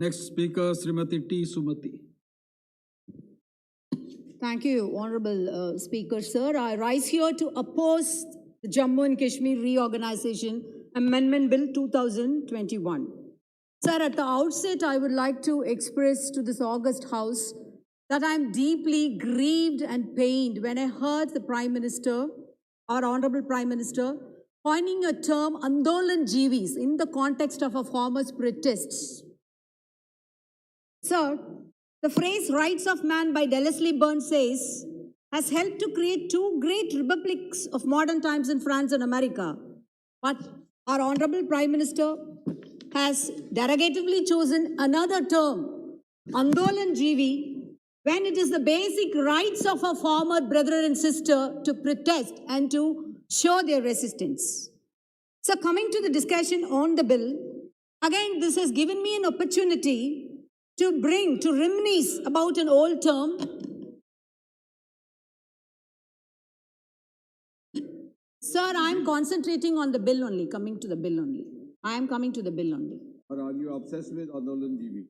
Next speaker, Srimati T. Sumati. Thank you, Honorable Speaker, sir. I rise here to oppose the Jammu and Kashmir Reorganization Amendment Bill 2021. Sir, at the outset, I would like to express to this august House that I am deeply grieved and pained when I heard the Prime Minister, our Honorable Prime Minister, coining a term Andolan Jeevis in the context of a farmer's protests. Sir, the phrase rights of man by Wellesley Burns says, has helped to create two great republics of modern times in France and America. But our Honorable Prime Minister has derogatively chosen another term, Andolan Jeevi, when it is the basic rights of a farmer brother and sister to protest and to show their resistance. So coming to the discussion on the bill, again, this has given me an opportunity to reminisce about an old term. Sir, I am concentrating on the bill only, coming to the bill only. I am coming to the bill only. Or are you obsessed with Andolan Jeevi?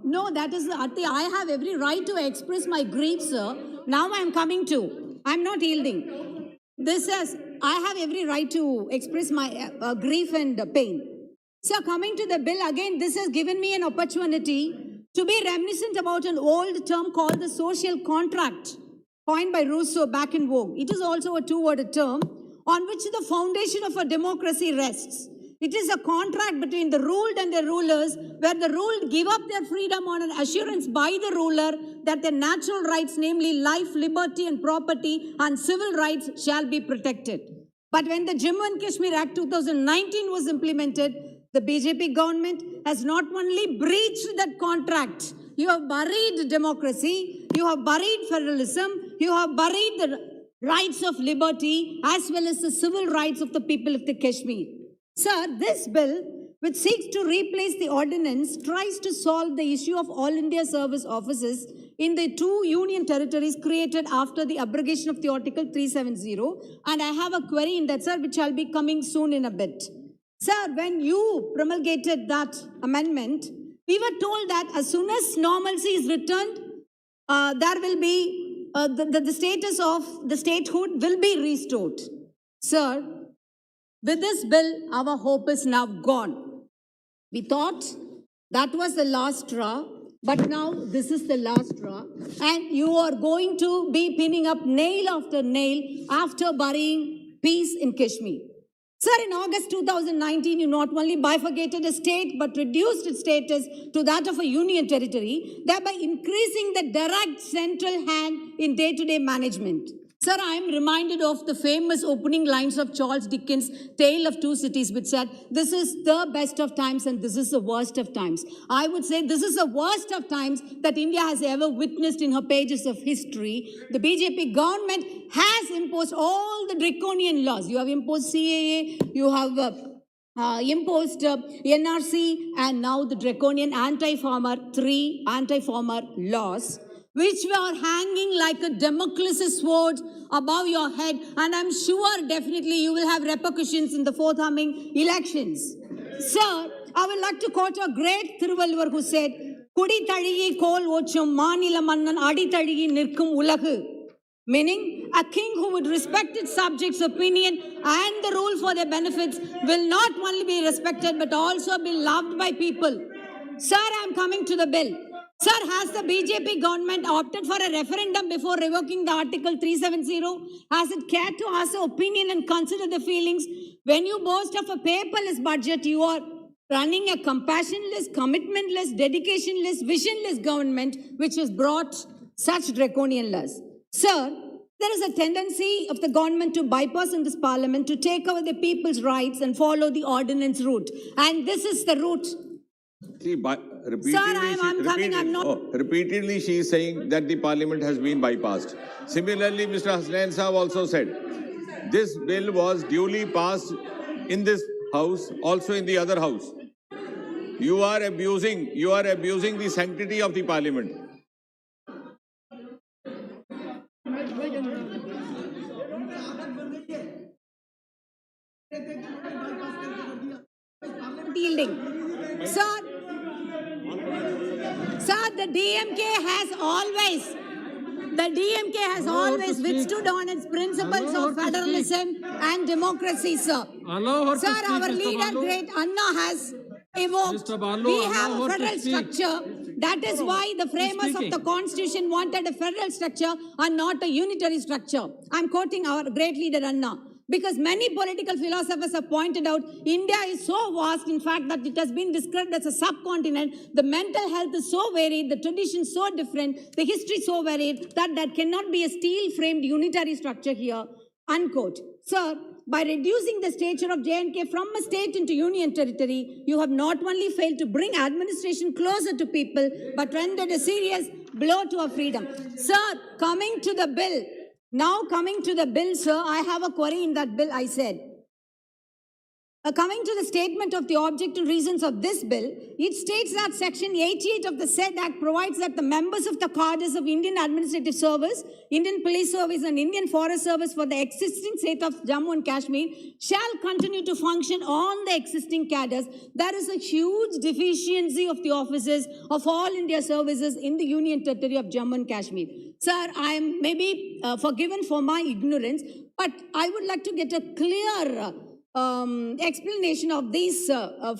No, that is the Ati. I have every right to express my grief, sir. Now I am coming to. I am not yielding. This is, I have every right to express my grief and pain. So coming to the bill, again, this has given me an opportunity to be reminiscent about an old term called the social contract, coined by Rousseau back in vogue. It is also a two-worded term on which the foundation of a democracy rests. It is a contract between the ruled and the rulers, where the ruled give up their freedom on an assurance by the ruler that their natural rights, namely life, liberty and property and civil rights, shall be protected. But when the Jammu and Kashmir Act 2019 was implemented, the BJP government has not only breached that contract, you have buried democracy, you have buried federalism, you have buried the rights of liberty as well as the civil rights of the people of the Kashmir. Sir, this bill, which seeks to replace the ordinance, tries to solve the issue of All India Service offices in the two union territories created after the abrogation of the Article 370. And I have a query in that, sir, which shall be coming soon in a bit. Sir, when you promulgated that amendment, we were told that as soon as normalcy is returned, there will be, the status of the statehood will be restored. Sir, with this bill, our hope is now gone. We thought that was the last straw, but now this is the last straw. And you are going to be pinning up nail after nail after burying peace in Kashmir. Sir, in August 2019, you not only bifurcated a state, but reduced its status to that of a union territory, thereby increasing the direct central hand in day-to-day management. Sir, I am reminded of the famous opening lines of Charles Dickens' Tale of Two Cities, which said, this is the best of times and this is the worst of times. I would say this is the worst of times that India has ever witnessed in her pages of history. The BJP government has imposed all the draconian laws. You have imposed CAA, you have imposed NRC, and now the draconian anti-farmer laws, which were hanging like a Damocles sword above your head, and I'm sure definitely you will have repercussions in the forthcoming elections. Sir, I would like to quote a great Thiruvalluvar who said, Kudi thaliyi kol ochum manila mannan adi thaliyi nirkum ulagu. Meaning, a king who would respect its subjects' opinion and the rule for their benefits will not only be respected but also be loved by people. Sir, I am coming to the bill. Sir, has the BJP government opted for a referendum before revoking the Article 370? Has it cared to ask the opinion and consider the feelings? When you boast of a paperless budget, you are running a compassionless, commitmentless, dedicationless, visionless government which has brought such draconian laws. Sir, there is a tendency of the government to bypass in this parliament to take over the people's rights and follow the ordinance route. And this is the route. See, repeatedly, sir, I'm coming, I'm not... repeatedly she is saying that the parliament has been bypassed. Similarly, Mr. Hasnain Saab also said, this bill was duly passed in this house, also in the other house. You are abusing the sanctity of the parliament. Yielding. Sir, Sir, the DMK has always withstood on its principles Allow of her to federalism and democracy, sir. Allow her to Sir, speak, our Mr. leader, Balu. great Anna, has evoked. Mr. Balu, We allow have a her to federal speak. structure. That is why the framers of the speaking. constitution wanted a federal structure and not a unitary structure. I'm quoting our great leader Anna. Because many political philosophers have pointed out, India is so vast, in fact, that it has been described as a subcontinent. The mental health is so varied, the traditions so different, the history so varied, that there cannot be a steel-framed unitary structure here, unquote. Sir, by reducing the stature of J&K from a state into union territory, you have not only failed to bring administration closer to people, but rendered a serious blow to our freedom. Sir, coming to the bill, sir, I have a query in that bill, I said. Coming to the statement of the object and reasons of this bill, it states that Section 88 of the said Act provides that the members of the cadres of Indian Administrative Service, Indian Police Service and Indian Forest Service for the existing state of Jammu and Kashmir shall continue to function on the existing cadres. There is a huge deficiency of the officers of all India services in the Union Territory of Jammu and Kashmir. Sir, I am maybe forgiven for my ignorance, but I would like to get a clear explanation of this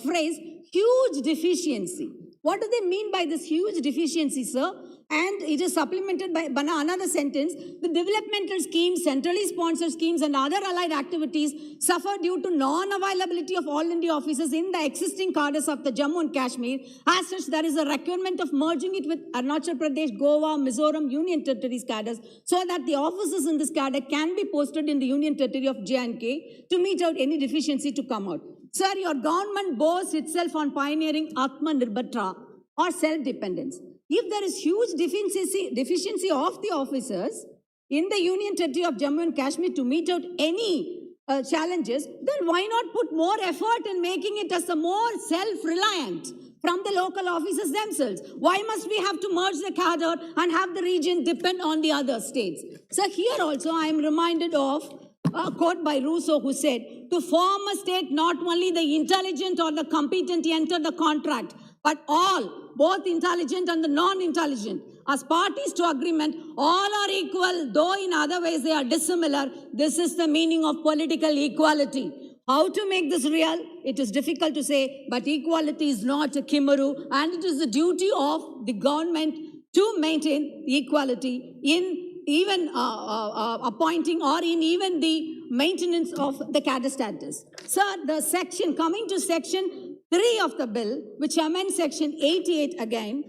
phrase, huge deficiency. What do they mean by this huge deficiency, sir? And it is supplemented by another sentence. The developmental schemes, centrally sponsored schemes and other allied activities suffer due to non-availability of all India officers in the existing cadres of the Jammu and Kashmir. As such, there is a requirement of merging it with Arunachal Pradesh, Goa, Mizoram, Union Territories cadres so that the officers in this cadre can be posted in the Union Territory of J&K to meet out any deficiency to come out. Sir, your government boasts itself on pioneering Atmanirbhar or self-dependence. If there is huge deficiency of the officers in the Union Territory of Jammu and Kashmir to meet out any challenges, then why not put more effort in making it as a more self-reliant from the local officers themselves? Why must we have to merge the cadre and have the region depend on the other states? So here also I am reminded of a quote by Rousseau who said, to form a state, not only the intelligent or the competent enter the contract, but all, both intelligent and the non-intelligent, as parties to agreement, all are equal, though in other ways they are dissimilar. This is the meaning of political equality. How to make this real? It is difficult to say, but equality is not a chimera, and it is the duty of the government to maintain equality in even appointing or in even the maintenance of the cadre status. Sir, the section, coming to section 3 of the bill, which amends section 88 again,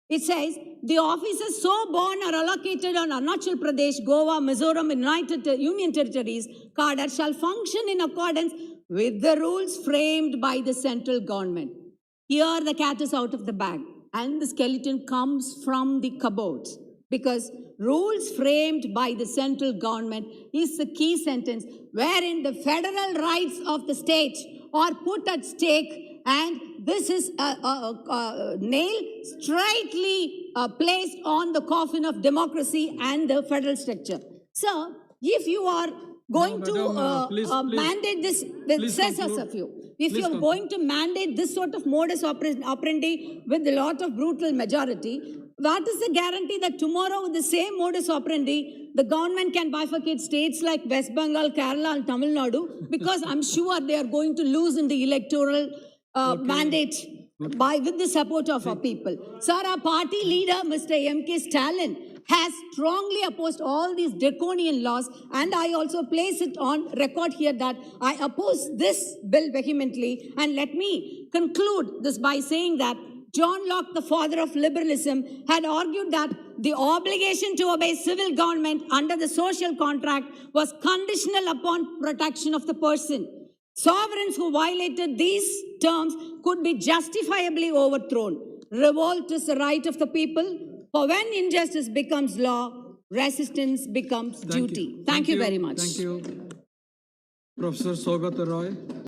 it says, the officers so born are allocated on Arunachal Pradesh, Goa, Mizoram, United Union Territories, cadre shall function in accordance with the rules framed by the central government. Here the cat is out of the bag and the skeleton comes from the cupboards, because rules framed by the central government is the key sentence wherein the federal rights of the state are put at stake, and this is a nail straightly placed on the coffin of democracy and the federal structure. Sir, if you are going to mandate this, if you are going to mandate this sort of modus operandi with a lot of brutal majority, what is the guarantee that tomorrow with the same modus operandi, the government can bifurcate states like West Bengal, Kerala and Tamil Nadu? Because I'm sure they are going to lose in the electoral mandate with the support of our people. Sir, our party leader, Mr. M.K. Stalin, has strongly opposed all these draconian laws, and I also place it on record here that I oppose this bill vehemently. And let me conclude this by saying that John Locke, the father of liberalism, had argued that the obligation to obey civil government under the social contract was conditional upon protection of the person. Sovereigns who violated these terms could be justifiably overthrown. Revolt is the right of the people, for when injustice becomes law, resistance becomes duty. Thank you very much. Thank you. Professor Saugata Roy.